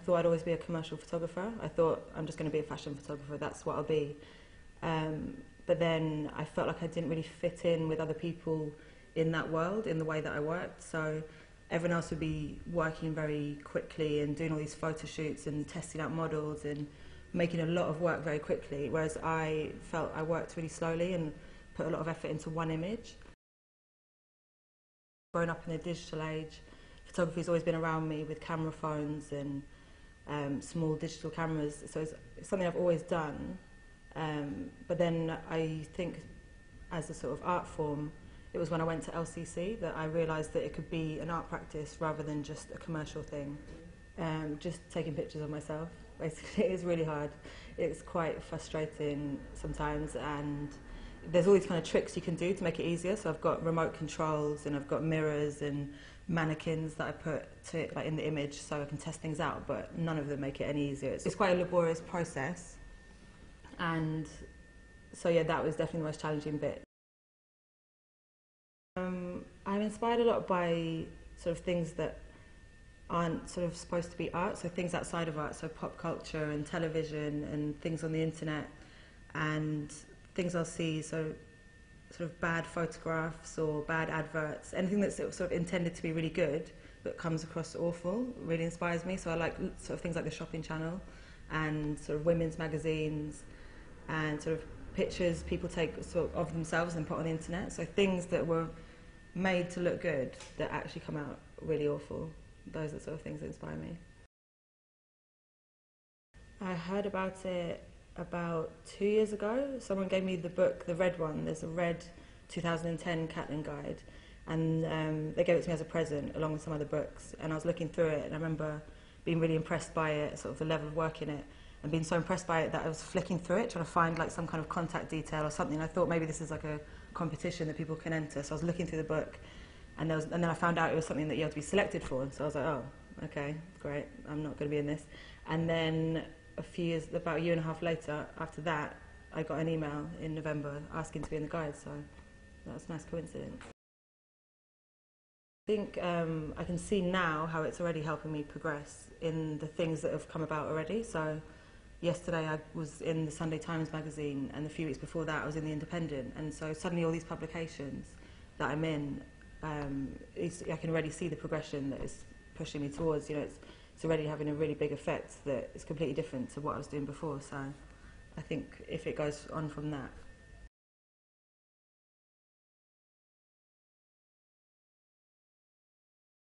thought I'd always be a commercial photographer. I thought I'm just going to be a fashion photographer, that's what I'll be. But then I felt like I didn't really fit in with other people in that world, in the way that I worked. So everyone else would be working very quickly and doing all these photo shoots and testing out models and making a lot of work very quickly, whereas I felt I worked really slowly and put a lot of effort into one image. Growing up in the digital age, photography's always been around me with camera phones and small digital cameras, so it's something I've always done. But then I think as a sort of art form, it was when I went to LCC that I realised that it could be an art practice rather than just a commercial thing. Just taking pictures of myself, basically, is really hard. It's quite frustrating sometimes, and there's all these kind of tricks you can do to make it easier. So I've got remote controls and I've got mirrors and mannequins that I put in the image so I can test things out, but none of them make it any easier. It's quite a laborious process, and so yeah, that was definitely the most challenging bit. I'm inspired a lot by sort of things that aren't sort of supposed to be art, so things outside of art, so pop culture and television and things on the internet and things I'll see, so sort of bad photographs or bad adverts, anything that's sort of intended to be really good but comes across awful really inspires me. So I like sort of things like the Shopping Channel and sort of women's magazines and sort of pictures people take sort of themselves and put on the internet, so things that were made to look good that actually come out really awful. Those are the sort of things that inspire me. I heard about it about 2 years ago. Someone gave me the book, the red one. There's a red 2010 Catlin guide, and they gave it to me as a present along with some other books, and I was looking through it and I remember being really impressed by it, sort of the level of work in it, and being so impressed by it that I was flicking through it trying to find like some kind of contact detail or something. I thought maybe this is like a competition that people can enter, so I was looking through the book, and then I found out it was something that you had to be selected for, and so I was like, oh, okay, great, I'm not going to be in this. And then about a year and a half later, after that, I got an email in November asking to be in the guide, so that was a nice coincidence. I think I can see now how it's already helping me progress in the things that have come about already. So yesterday I was in the Sunday Times magazine, and a few weeks before that I was in the Independent, and so suddenly all these publications that I'm in, I can already see the progression that it's pushing me towards. You know, it's already having a really big effect that is completely different to what I was doing before, so I think if it goes on from that,